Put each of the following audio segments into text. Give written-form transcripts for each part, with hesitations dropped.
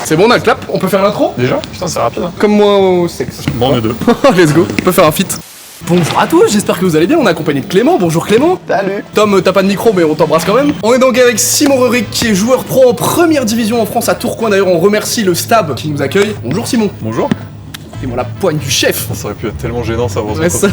C'est bon, on a le clap, on peut faire l'intro? Déjà? Putain, c'est rapide. Hein. Comme moi au sexe. Bon, on est deux. Let's go, on peut faire un feat. Bonjour à tous, j'espère que vous allez bien, on est accompagné de Clément, bonjour Clément. Salut. Tom, t'as pas de micro mais on t'embrasse quand même. On est donc avec Simon Rerick qui est joueur pro en première division en France à Tourcoing, d'ailleurs on remercie le Stab qui nous accueille. Bonjour Simon. Bonjour. Et moi la poigne du chef. Ça aurait pu être tellement gênant ça avant Ouais, ça.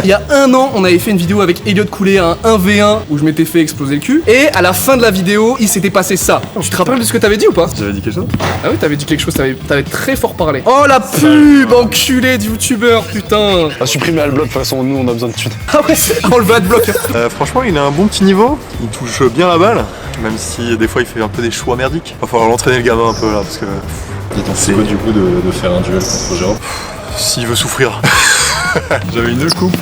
Il y a un an, on avait fait une vidéo avec Elliot Coulet, un 1v1 où je m'étais fait exploser le cul. Et à la fin de la vidéo, il s'était passé ça. Tu te rappelles de ce que t'avais dit ou pas? J'avais dit quelque chose? Ah oui, t'avais dit quelque chose, t'avais très fort parlé. Oh la pub, enculé de youtubeur, putain. On va supprimer Adblock, de toute façon, nous on a besoin de thunes. Ah ouais, on le veut adblock. Franchement, il a un bon petit niveau. Il touche bien la balle, même si des fois il fait un peu des choix merdiques. Va falloir l'entraîner le gamin un peu là, parce que. C'est quoi du coup de faire un duel contre Jérôme? S'il veut souffrir. J'avais une coupe.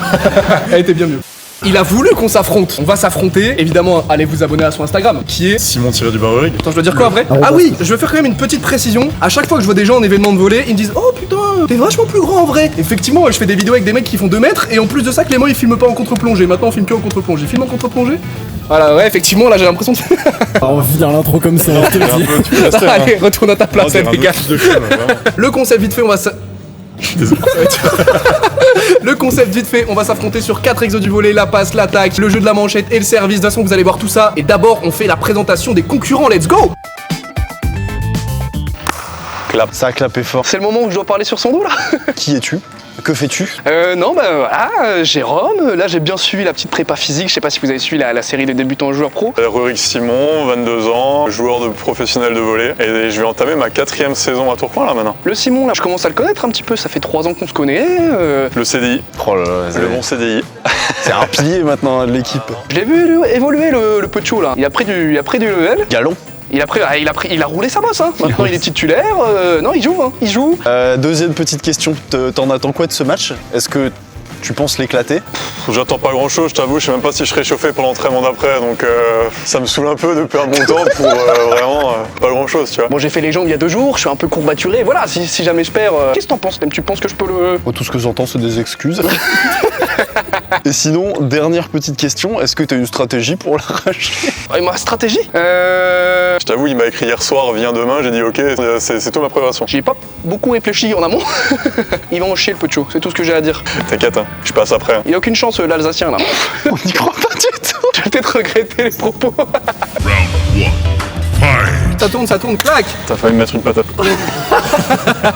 Elle était bien mieux. Il a voulu qu'on s'affronte. On va s'affronter. Évidemment, allez vous abonner à son Instagram, qui est... Simon-du-Barrerig. Attends, je dois dire quoi après? Ah oui, je veux faire quand même une petite précision. À chaque fois que je vois des gens en événement de volley, ils me disent oh putain, t'es vachement plus grand en vrai. Effectivement, je fais des vidéos avec des mecs qui font 2 mètres et en plus de ça, Clément il filme pas en contre-plongée. Maintenant on filme que en contre-plongée. Filme en contre-plongée? Voilà, ouais, effectivement, là j'ai l'impression de... On va finir l'intro comme ça, je te le dis. Allez, retourne à ta place, les gars. De film, vraiment. Le concept vite fait, on va Le concept vite fait, on va s'affronter sur 4 exos du volley, la passe, l'attaque, le jeu de la manchette et le service. De toute façon, vous allez voir tout ça. Et d'abord, on fait la présentation des concurrents. Let's go! Clap, ça a clapé fort. C'est le moment où je dois parler sur son dos là. Qui es-tu? Que fais-tu? Non, bah voilà, Jérôme. Là, j'ai bien suivi la petite prépa physique. Je sais pas si vous avez suivi la série des débutants joueurs pro. Rerick Simon, 22 ans, joueur de professionnel de volley. Et je vais entamer ma 4e saison à Tourcoing là maintenant. Le Simon, là, je commence à le connaître un petit peu. Ça fait 3 ans qu'on se connaît. Le CDI. Oh là là, Le bon CDI. c'est un pilier maintenant de l'équipe. Je l'ai vu évoluer le Pocho là. Il a pris du level. Galon. Il a roulé sa bosse, hein. Maintenant il est titulaire. Non, il joue, hein. Il joue. Deuxième petite question, t'en attends quoi de ce match? Est-ce que tu penses l'éclater? J'attends pas grand chose, je t'avoue, je sais même pas si je serai chauffé pour l'entraînement d'après, donc ça me saoule un peu de perdre mon temps pour vraiment pas grand chose, tu vois. Bon, j'ai fait les jambes il y a 2 jours, je suis un peu courbaturé, voilà, si jamais je perds. Qu'est-ce que t'en penses? Tu penses que je peux le. Tout ce que j'entends, c'est des excuses. Et sinon, dernière petite question, est-ce que t'as une stratégie pour l'arracher? Ma stratégie Je t'avoue, il m'a écrit hier soir, viens demain, j'ai dit ok, c'est tout ma préparation. J'ai pas beaucoup réfléchi en amont. Il va en chier le Pocho, c'est tout ce que j'ai à dire. T'inquiète, hein, je passe après. Hein. Il a aucune chance, l'Alsacien là. On n'y croit pas du tout. Je vais peut-être regretter les propos. Ça tourne, clac. T'as failli me mettre une patate.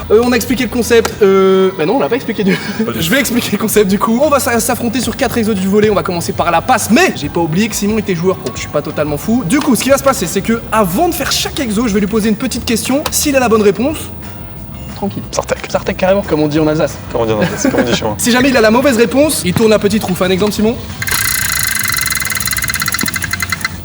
On a expliqué le concept. Bah non, on l'a pas expliqué du. Je vais expliquer le concept du coup. On va s'affronter sur 4 exos du volley. On va commencer par la passe, mais j'ai pas oublié que Simon était joueur pro. Je suis pas totalement fou. Du coup, ce qui va se passer, c'est que avant de faire chaque exo, je vais lui poser une petite question. S'il a la bonne réponse, tranquille. Sartek carrément, comme on dit en Alsace. Comment dire, c'est comment on dit chez moi. Si jamais il a la mauvaise réponse, il tourne la petite roue. Fais un exemple, Simon.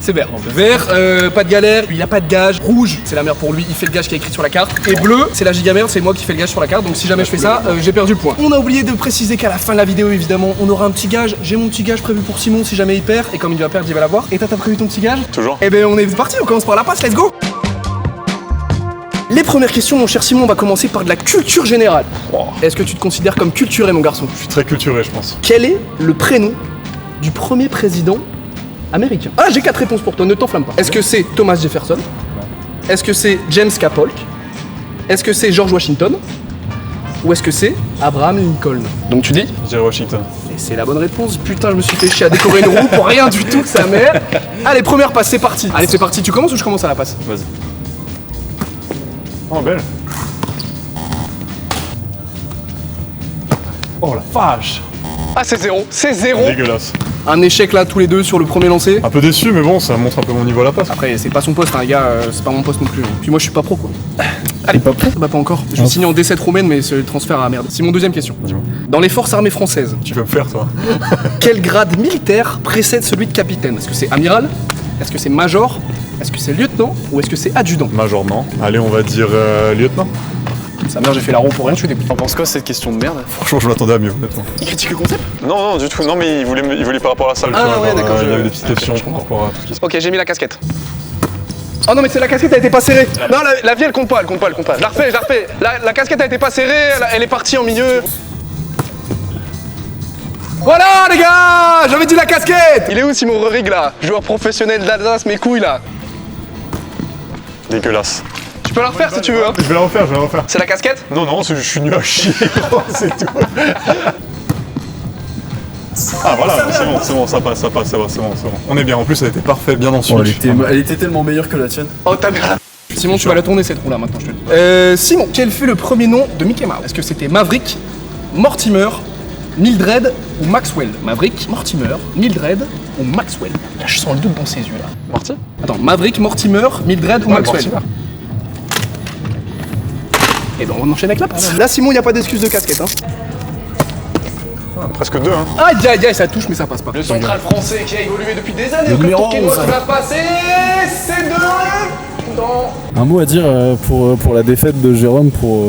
C'est vert. Vert, pas de galère, il a pas de gage. Rouge, c'est la merde pour lui, il fait le gage qui est écrit sur la carte. Et bleu, c'est la giga merde, c'est moi qui fais le gage sur la carte. Donc si jamais je fais ça, j'ai perdu le point. On a oublié de préciser qu'à la fin de la vidéo, évidemment, on aura un petit gage. J'ai mon petit gage prévu pour Simon si jamais il perd. Et comme il va perdre, il va l'avoir. Et t'as prévu ton petit gage? Toujours. Eh ben on est parti, on commence par la passe, let's go. Les premières questions, mon cher Simon, on va commencer par de la culture générale. Wow. Est-ce que tu te considères comme culturé, mon garçon? Je suis très culturé, je pense. Quel est le prénom du premier président américain? Ah, j'ai 4 réponses pour toi, ne t'enflamme pas. Est-ce que c'est Thomas Jefferson? Est-ce que c'est James K. Polk? Est-ce que c'est George Washington? Ou est-ce que c'est Abraham Lincoln? Donc tu dis? Je dirais Washington. Et c'est la bonne réponse. Putain, je me suis fait chier à décorer une roue pour rien du tout, sa mère. Allez, première passe, c'est parti. Allez, c'est parti. Tu commences ou je commence à la passe? Vas-y. Oh, belle. Oh la vache. Ah, c'est 0. C'est 0. Dégueulasse. Un échec là, tous les deux sur le premier lancé. Un peu déçu, mais bon, ça montre un peu mon niveau à la passe. Après, c'est pas son poste, hein, les gars, c'est pas mon poste non plus. Puis moi, je suis pas pro, quoi. Allez, pas pro? Bah, pas encore. Je vais signer en D7 roumaine, mais c'est le transfert à merde. Simon, deuxième question. Dis-moi. Dans les forces armées françaises, Tu peux me faire, toi. quel grade militaire précède celui de capitaine? Est-ce que c'est amiral? Est-ce que c'est major? Est-ce que c'est lieutenant? Ou est-ce que c'est adjudant? Major, non. Allez, on va dire lieutenant. Sa mère, j'ai fait la roue pour rien, je suis dégoûté. T'en penses quoi cette question de merde? Franchement, je m'attendais à mieux, honnêtement. Il critique le concept? Non, du tout. Non, mais il voulait par rapport à la salle. Ah, tu vois, ouais, genre, d'accord, il y je- avait des petites questions je comprends. par rapport à tout ce qui se passe. Ok, j'ai mis la casquette. Oh non, mais c'est la casquette, elle était pas serrée. Non, la vie, elle compte pas. Je la refais. La casquette, elle était pas serrée, elle est partie en milieu. Voilà, les gars, j'avais dit la casquette. Il est où Simon Rerick là? Joueur professionnel d'Alsace, mes couilles là. Dégueulasse. Tu peux la refaire si tu veux, hein. Je vais la refaire, C'est la casquette? Non, non, je suis nul à chier, c'est tout. Ah voilà, c'est bon, ça passe, c'est bon. On est bien, en plus elle était parfaite, bien en Oh, switch. elle était tellement meilleure que la tienne. Oh, t'as bien. Simon, tu vas la tourner cette roue là maintenant, je te le dis. Simon, quel fut le premier nom de Mickey Mouse? Est-ce que c'était Maverick, Mortimer, Mildred ou Maxwell? Maverick, Mortimer, Mildred ou Maxwell? Là, je sens le doute dans ses yeux là. Marty? Attends, Maverick, Mortimer, Mildred ou Maxwell? Mortimer. Et ben on enchaîne avec la passe. Là, Simon, il n'y a pas d'excuse de casquette, hein. Presque 2, hein. Aïe aïe aïe, ça touche mais ça passe pas. Le central français qui a évolué depuis des années, Le comme numéro Pokémon 11. qui va passer, c'est dans... Un mot à dire pour la défaite de Jérôme pour.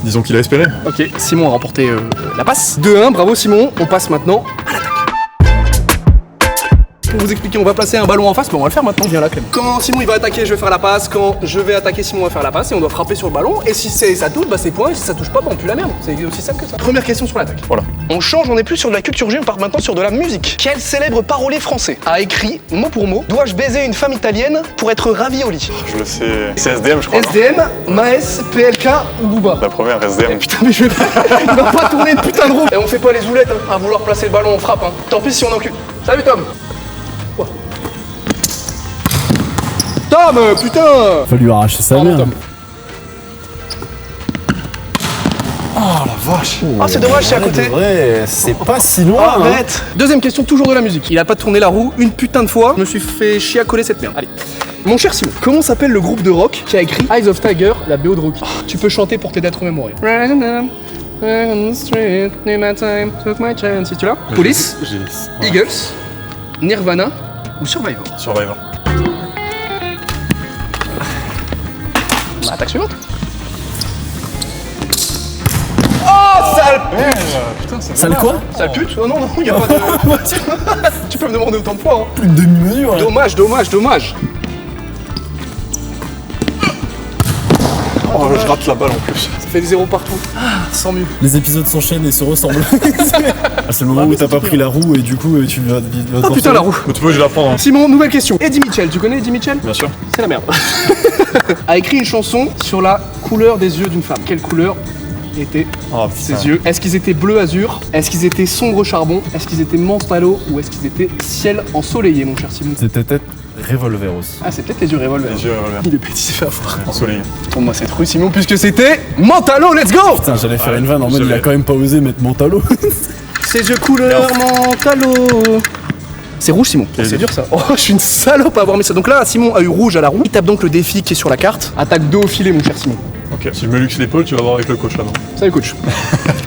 Disons qu'il a espéré. Ok, Simon a remporté la passe. 2-1, bravo Simon. On passe maintenant à l'attaque. Pour vous expliquer, on va placer un ballon en face, mais on va le faire maintenant. Viens là, Clem. Quand Simon il va attaquer, je vais faire la passe. Quand je vais attaquer, Simon va faire la passe et on doit frapper sur le ballon. Et si ça touche, bah c'est point. Et si ça touche pas, bah on pue la merde. C'est aussi simple que ça. Première question sur l'attaque. Voilà. On change, on n'est plus sur de la culture G, on part maintenant sur de la musique. Quel célèbre parolier français a écrit, mot pour mot, dois-je baiser une femme italienne pour être ravioli? Je le sais. C'est SDM, je crois. non SDM, Maes, PLK ou Booba? La première, SDM. Putain, mais il va pas tourner de putain de roue. Et on fait pas les oulettes, hein, à vouloir placer le ballon, on frappe. Hein. Tant pis si on encule. Salut Tom. Quoi Tom, putain. Faut lui arracher sa Pardon, mère. Tom. Ah, c'est dommage, c'est à côté. Ouais, c'est pas si loin. hein. Arrête. Deuxième question, toujours de la musique. Il a pas tourné la roue une putain de fois. Je me suis fait chier à coller cette merde. Allez. Mon cher Simon, comment s'appelle le groupe de rock qui a écrit Eyes of Tiger, la BO de Rocky? Tu peux chanter pour t'aider à te remémorer. Si tu l'as. Police, Eagles, Nirvana ou Survivor? Survivor. Attaque suivante. Oh, sale Putain, c'est Sale quoi? Sale pute? Oh non, non, y a pas de... Tu peux me demander autant de fois, hein. Plus de demi-mesure. là. Dommage, dommage, dommage. Oh, je rate la balle en plus. Ça fait des zéros partout. Sans mieux. Les épisodes s'enchaînent et se ressemblent. Ah, c'est le moment où t'as pas pris la roue et du coup tu vas. Oh putain, la roue. Mais tu peux, je vais la prendre. Hein. Simon, nouvelle question. Eddie Mitchell, tu connais Eddie Mitchell? Bien sûr. C'est la merde. A écrit une chanson sur la couleur des yeux d'une femme. Quelle couleur étaient Oh, ses yeux? Est-ce qu'ils étaient bleu azur? Est-ce qu'ils étaient sombre charbon? Est-ce qu'ils étaient mentalo? Ou est-ce qu'ils étaient ciel ensoleillé, mon cher Simon? C'était peut-être Revolveros. Ah, c'est peut-être les yeux revolver. Les yeux revolver. Il est petit, c'est fait avoir. Ensoleillé. Tourne-moi cette rue, Simon, puisque c'était mentalo, let's go! Putain, j'allais faire une vanne en je mode il a l'ai. quand même pas osé mettre Mentalo. Ses yeux couleur mentalo. C'est rouge, Simon. Oh, c'est dur ça. Oh, je suis une salope à avoir mis ça. Donc là, Simon a eu rouge à la roue. Il tape donc le défi qui est sur la carte. Attaque 2 au filet, mon cher Simon. Ok. Si je me luxe l'épaule, tu vas voir avec le coach là-bas. Salut, coach.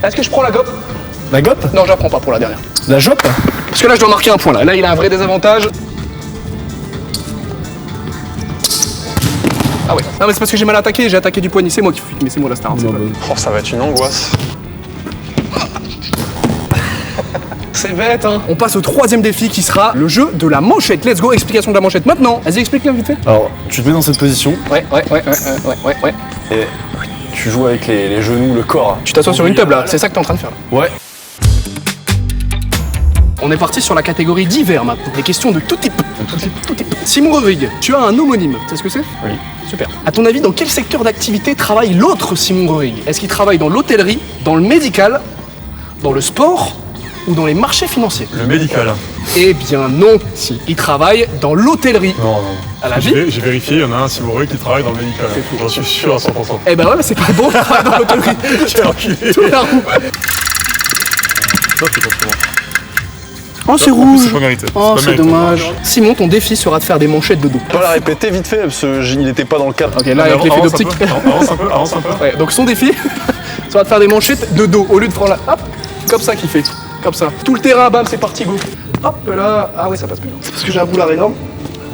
Est-ce que je prends la gope? La gope? Non, je la prends pas pour la dernière. La jope? Parce que là, je dois marquer un point là. Là, il a un vrai désavantage. Ah ouais. Non, mais c'est parce que j'ai mal attaqué. J'ai attaqué du poignet. C'est moi qui fuis. Mais c'est moi la star. hein, c'est Non, pas- bah, Oh, ça va être une angoisse. C'est bête, hein. On passe au troisième défi qui sera le jeu de la manchette. Let's go. Explication de la manchette maintenant. Vas-y, explique-le vite fait. Alors, tu te mets dans cette position Ouais. et tu joues avec les genoux, le corps. Tu t'assois sur une table là. C'est ça que t'es en train de faire là. Ouais. On est parti sur la catégorie divers maintenant. Des questions de tout type. Tout type. Simon Rodrigue, tu as un homonyme. Tu sais ce que c'est? Oui. Super. À ton avis, dans quel secteur d'activité travaille l'autre Simon Rodrigue? Est-ce qu'il travaille dans l'hôtellerie, dans le médical, dans le sport ou dans les marchés financiers? Le médical. Eh bien non, si. Il travaille dans l'hôtellerie. Non, non. À la vie? J'ai vérifié, il y en a un Simon qui travaille dans le médical. J'en suis sûr à 100%. Eh ben ouais, mais c'est pas bon, il travaille dans l'hôtellerie. Quel enculé. Tout la roue. Ça, c'est pas souvent. Oh, c'est En plus, rouge. c'est pas mérité. Oh, pas c'est mérité. dommage. Simon, ton défi sera de faire des manchettes de dos. On va la répéter vite fait parce qu'il était pas dans le cadre. Ok, là, avec l'effet Avance un d'optique. peu, avance un peu. Ouais, donc son défi sera de faire des manchettes de dos au lieu de prendre la. Hop, comme ça qu'il fait. Comme ça. Tout le terrain, bam, c'est parti, go. Hop là. Ah ouais, ça passe plus. C'est parce que j'ai un boulard énorme.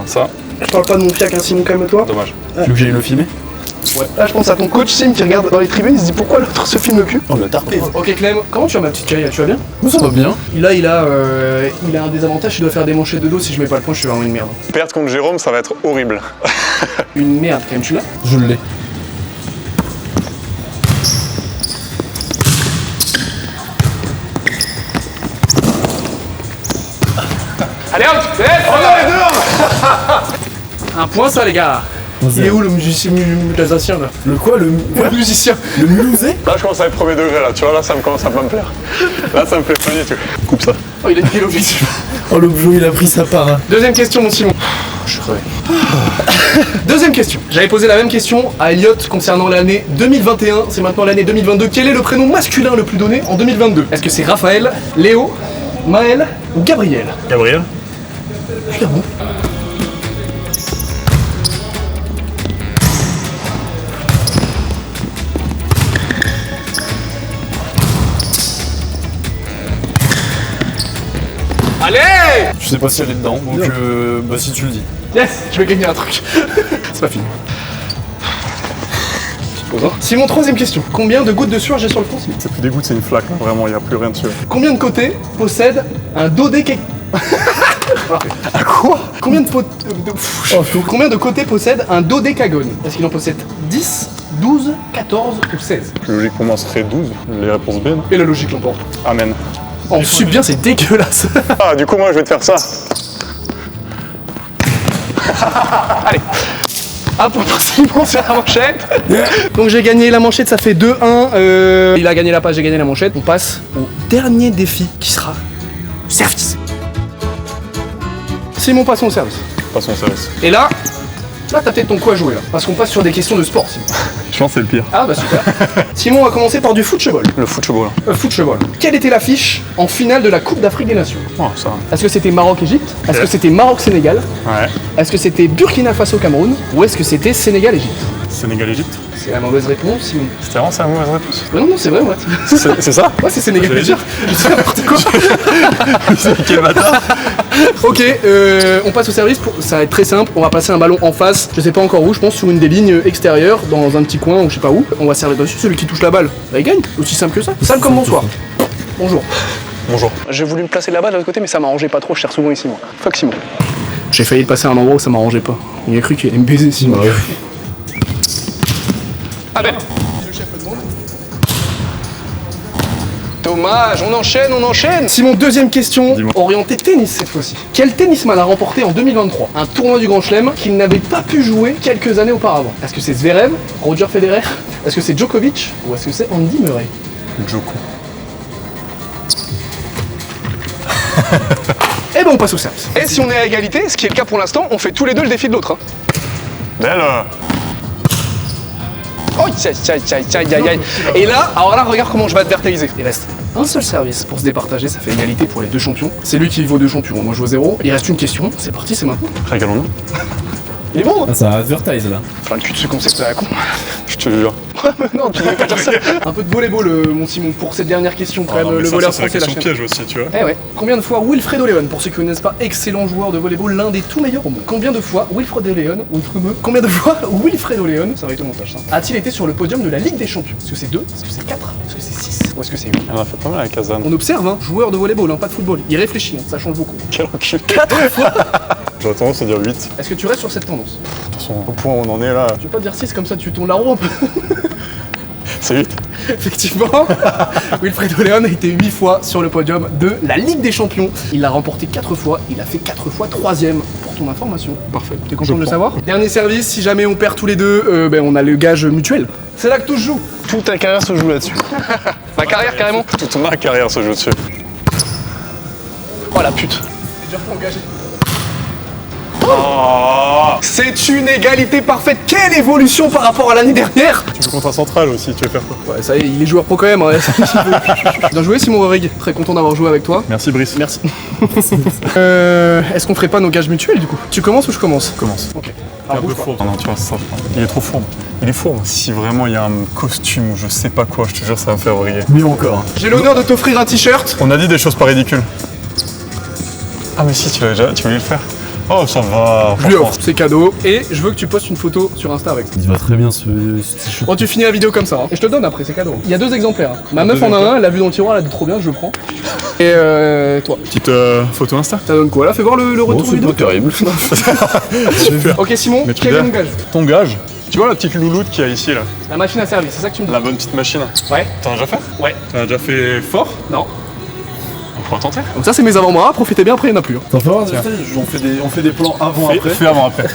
Ça, Je parle pas de mon fiac, hein, Simon, calme-toi. dommage. Tu veux que j'aille le filmer? Ouais. Là, je pense à ton coach Sim qui regarde dans les tribunes, il se dit pourquoi l'autre se filme le cul. On l'a tarpé. Ok, Clem, comment tu vas ma petite caille? Tu vas bien? Ça va bien. Là, il a un désavantage, il doit faire des manchettes de dos. Si je mets pas le point, je suis vraiment une merde. Perdre contre Jérôme, ça va être horrible. Une merde, Clem, tu l'as? Je l'ai. Allez hop, un point ça les gars. Il est où le musicien alsacien là? Le quoi? Le musicien. Le Mulhousais? Là, je commence à être premier degré, là. Tu vois, là, ça me commence à pas me plaire. Là, ça me plaît pas du tout. Coupe ça. Oh, il a dit l'objectif. Oh, le Joe, il a pris sa part. Hein. Deuxième question, mon Simon. Je suis crevé. Deuxième question. J'avais posé la même question à Elliot concernant l'année 2021. C'est maintenant l'année 2022. Quel est le prénom masculin le plus donné en 2022? Est-ce que c'est Raphaël, Léo, Maël ou Gabriel? Gabriel? Ah bon? Allez! Je sais pas si elle est dedans, donc bah si tu le dis. Yes! Je vais gagner un truc. C'est pas fini. Simon, troisième question. Combien de gouttes de sueur j'ai sur le front, Simon? C'est plus des gouttes, c'est une flaque, là. Vraiment, il n'y a plus rien dessus. Combien de côtés possède un dodécagon? À quoi? Combien de côtés possède un dodécagone? Est-ce qu'il en possède 10, 12, 14 ou 16? Plus logique pour moi serait 12. Les réponses B, non? Et la logique l'emporte. Amen. On suit bien, c'est dégueulasse. Ah, du coup, moi, je vais te faire ça. Allez. Ah, pour Simon, c'est la manchette. Donc j'ai gagné la manchette, ça fait 2-1. Il a gagné la passe, j'ai gagné la manchette. On passe au dernier défi qui sera service. Simon, passons au service. Passons au service. Et là t'as peut-être ton coup à jouer là. Parce qu'on passe sur des questions de sport, Simon. Je pense que c'est le pire. Ah bah super. Simon, on va commencer par du football. Le football. Football. Quelle était l'affiche en finale de la Coupe d'Afrique des Nations? Oh, ça. Est-ce que c'était Maroc-Égypte? Est-ce que c'était Maroc-Sénégal? Ouais. Est-ce que c'était Burkina Faso-Cameroun? Ou est-ce que c'était Sénégal-Égypte? Sénégal-Égypte. C'est la mauvaise réponse, Simon. C'était vraiment ça la mauvaise réponse. Non, c'est vrai, ouais. C'est ça? Ouais, c'est Sénégal-Égypte. Je sais n'importe quoi. Quel bâtard. Ok, on passe au service. Ça va être très simple. On va passer un ballon en face. Je sais pas encore où, je pense sur une des lignes extérieures, dans un petit coin ou je sais pas où. On va servir dessus. Celui qui touche la balle, bah, il gagne. Aussi simple que ça. Simple comme bonsoir. Bonjour. Bonjour. J'ai voulu me placer là-bas de l'autre côté, mais ça m'arrangeait pas trop. Je tire souvent ici, moi. Fuck Simon. J'ai failli le passer à un endroit où ça m'arrangeait pas. Il a cru qu'il allait me baiser, Simon. Allez. Dommage, on enchaîne. Simon, deuxième question, orientée tennis cette fois-ci. Quel tennisman a remporté en 2023 un tournoi du Grand Chelem qu'il n'avait pas pu jouer quelques années auparavant? Est-ce que c'est Zverev, Roger Federer? Est-ce que c'est Djokovic? Ou est-ce que c'est Andy Murray? Joko. Et ben on passe au service. Et si on est à égalité, ce qui est le cas pour l'instant, on fait tous les deux le défi de l'autre. Hein. Belle. Oh, aïe. Et là, alors là, regarde comment je vais advertiser. Il reste un seul service pour se départager, ça fait égalité pour les deux champions. C'est lui qui vaut 2 champions, moi je vaux 0. Il reste une question, c'est parti, c'est maintenant. Régalons-nous. Il est bon, hein? Ah, ça advertise là. Enfin, le cul de ce concept à la con. Je te jure. Non, tu devais pas dire ça. Un peu de volleyball, mon Simon, pour cette dernière question, quand même, le voleur français, la chaîne. piège aussi, tu vois. Eh ouais. Combien de fois Wilfredo Leon, pour ceux qui ne connaissent pas, excellent joueur de volleyball, l'un des tout meilleurs au monde. Combien de fois Wilfredo Leon, ça va être au montage ça, a-t-il été sur le podium de la Ligue des Champions? Est-ce que c'est 2? Est-ce que c'est 4? Est-ce que c'est 6? Ou est-ce que c'est 8? On a fait pas mal avec Kazan. On observe, hein, joueur de volleyball, hein, pas de football. Il réfléchit, hein, ça change beaucoup. Quel recul. J'aurais tendance à dire 8. De toute Est-ce que tu restes sur cette tendance? façon, au point où on en est là, Tu veux pas dire 6 comme ça, tu tournes la roue un peu? c'est 8. Effectivement, Wilfredo Leon a été 8 fois sur le podium de la Ligue des Champions. Il l'a remporté 4 fois, il a fait 4 fois 3ème pour ton information. Parfait. T'es content de le savoir? Dernier service, si jamais on perd tous les deux, on a le gage mutuel. C'est là que tout se joue. Toute ta carrière se joue là-dessus. Ma carrière carrément. Toute ma carrière se joue dessus. Oh la pute. C'est déjà pas engagé. Oh, c'est une égalité parfaite. Quelle évolution par rapport à l'année dernière. Tu joues contre un central aussi, tu veux faire quoi? Ouais, ça y est, il est joueur pro quand même. Hein. Bien joué Simon Rodrigue. Très content d'avoir joué avec toi. Merci Brice. Merci. Est-ce qu'on ferait pas nos gages mutuels du coup? Tu commences ou je commence? Commence. Ok. Un peu fourbe. Non, tu vois, ça. Il est trop fourbe. Il est fourbe. Si vraiment il y a un costume ou je sais pas quoi, je te jure, ça va me faire briller. Mieux encore. J'ai l'honneur de t'offrir un t-shirt. On a dit des choses pas ridicules. Ah mais si, tu voulais le faire. Oh, ça va. Je lui offre, c'est cadeau. Et je veux que tu postes une photo sur Insta avec ça. Il va très bien ce t-shirt. Bon, tu finis la vidéo comme ça. Hein. Et je te le donne après, c'est cadeau. Il y a 2 exemplaires. Hein. Ma meuf en a un, elle l'a vu dans le tiroir, elle a dit trop bien, je le prends. Et toi, Petite photo Insta. ça donne quoi là? Fais voir le retour c'est vidéo. pas terrible. Ok Simon, Mais tu quel est verras. mon gage? Ton gage. Tu vois la petite louloute qu'il y a ici là? La machine à service, c'est ça que tu me dis? La bonne petite machine. Ouais. T'en as déjà fait? Ouais. T'en as déjà fait fort? Non. pourra tenter. Donc ça c'est mes avant-bras, profitez bien, après il n'y en a plus. T'en fais voir, on fait des plans avant-après. Fais avant-après.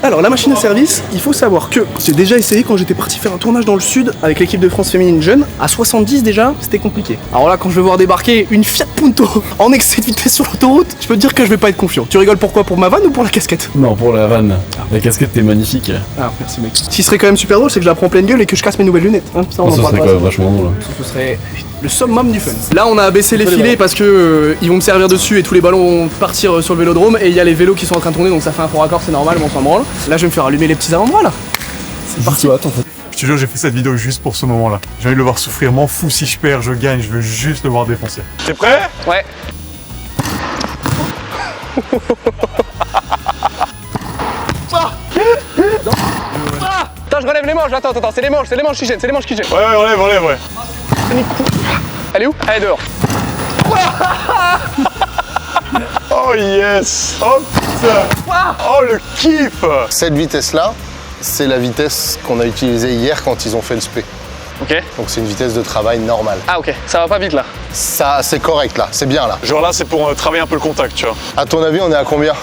Alors la machine à service, il faut savoir que j'ai déjà essayé quand j'étais parti faire un tournage dans le sud avec l'équipe de France féminine jeune. À 70 déjà, c'était compliqué. Alors là quand je vais voir débarquer une Fiat Punto en excès de vitesse sur l'autoroute, je peux te dire que je vais pas être confiant. Tu rigoles pourquoi? Pour ma vanne ou pour la casquette? Non, pour la vanne. La casquette t'es magnifique. Ah merci mec. Ce qui serait quand même super drôle, c'est que je la prends en pleine gueule et que je casse mes nouvelles lunettes. Hein, ça, on en Ça parle serait pas. quand même vachement drôle. Ce serait le summum du fun. Là on a abaissé les filets parce que ils vont me servir dessus et tous les ballons vont partir sur le vélodrome et il y a les vélos qui sont en train de tourner donc ça fait un faux raccord, c'est normal, mais on s'en branle. Là je vais me faire allumer les petits avant-bras là. C'est parti. En fait. Je te jure, j'ai fait cette vidéo juste pour ce moment-là. J'ai envie de le voir souffrir, m'en fous si je perds, je gagne, je veux juste le voir défoncer. T'es prêt? Ouais. Attends, je relève les manches, attends, c'est les manches qui gênent, Ouais, enlève, ouais. Elle est où? Elle est dehors. Oh yes! Oh putain! Oh le kiff! Cette vitesse-là, c'est la vitesse qu'on a utilisée hier quand ils ont fait le spé. Ok. Donc c'est une vitesse de travail normale. Ah ok, ça va pas vite là. Ça, c'est correct là, c'est bien là. Genre là, c'est pour travailler un peu le contact, tu vois. À ton avis, on est à combien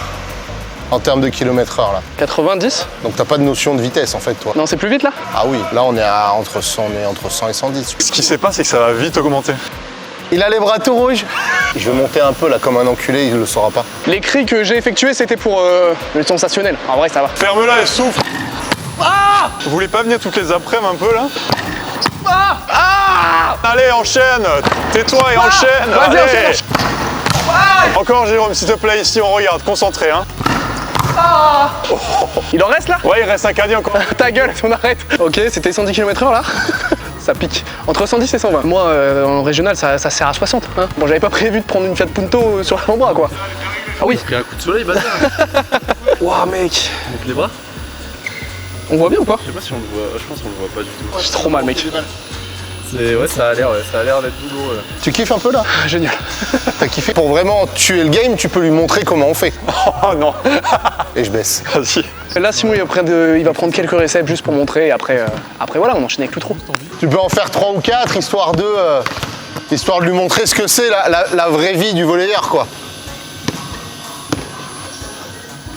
en termes de kilomètres/heure là? 90? Donc t'as pas de notion de vitesse en fait, toi? Non, c'est plus vite là? Ah oui, là on est entre 100 et 110. Ce qui s'est passé, c'est que ça va vite augmenter. Il a les bras tout rouges. Je vais monter un peu là comme un enculé, il le saura pas. Les cris que j'ai effectués, c'était pour le sensationnel. En vrai, ça va. Ferme-la et souffle. Ah! Vous voulez pas venir toutes les après-midi un peu là? Allez, enchaîne! Tais-toi et enchaîne! Vas-y, Allez. enchaîne. Encore Jérôme, s'il te plaît, ici on regarde, concentré hein. Il en reste là? Ouais, il reste un caddie encore. Ta gueule, on arrête. Ok, c'était 110 km/h là. Ça pique. Entre 110 et 120. Moi, en régional, ça sert à 60. Hein. Bon, j'avais pas prévu de prendre une Fiat Punto sur l'avant-bras quoi. Ah oui. Pris un coup de soleil, bâtard. Waouh, mec. Monte les bras. On voit bien ou pas? Je sais pas si on le voit. Je pense qu'on le voit pas du tout. J'ai trop mal, mec. Ouais, ça a l'air d'être douloureux. Tu kiffes un peu là? Génial. T'as kiffé? Pour vraiment tuer le game, tu peux lui montrer comment on fait. Oh non. Et je baisse. Vas-y. Là, Simon, il va prendre quelques réceptes juste pour montrer. Et après voilà, on enchaîne avec le trou. Tu peux en faire 3 ou 4 histoire de lui montrer ce que c'est la vraie vie du volleyeur quoi.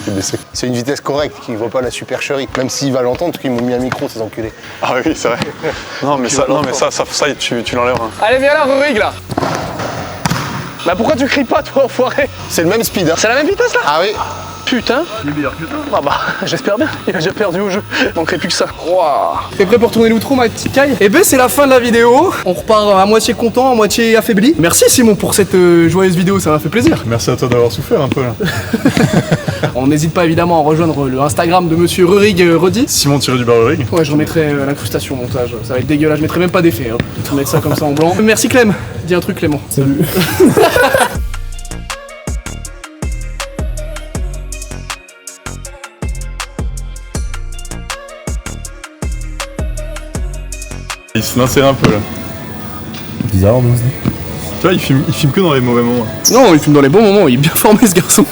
J'ai baissé. C'est une vitesse correcte qui ne voit pas la supercherie. Même s'il va l'entendre parce qu'ils m'ont mis un micro ces enculés. Ah oui, c'est vrai. Non mais ça tu l'enlèves. Hein. Allez, viens là, Rurig, là. Bah pourquoi tu cries pas, toi, enfoiré? C'est le même speed. Hein. C'est la même vitesse, là? Ah oui. Putain. Il est meilleur que toi. Ah bah, j'espère bien. Il a déjà perdu au jeu. Manquerait plus que ça. Waouh. T'es prêt pour tourner l'outro, ma petite caille? Eh ben, c'est la fin de la vidéo. On repart à moitié content, à moitié affaibli. Merci, Simon, pour cette joyeuse vidéo. Ça m'a fait plaisir. Merci à toi d'avoir souffert un peu là. On n'hésite pas évidemment à rejoindre le Instagram de Monsieur Rurig Rodi. Simon-du-Barrerig. Ouais, je remettrai l'incrustation au montage. Ça va être dégueulasse. Je mettrai même pas d'effet. Hein. Je vais mettre ça comme ça en blanc. Merci, Clem. Dis un truc, Clément. Salut. Il se l'insère un peu là. Bizarre, non? Tu vois, il filme que dans les mauvais moments. Non, il filme dans les bons moments. Il est bien formé, ce garçon.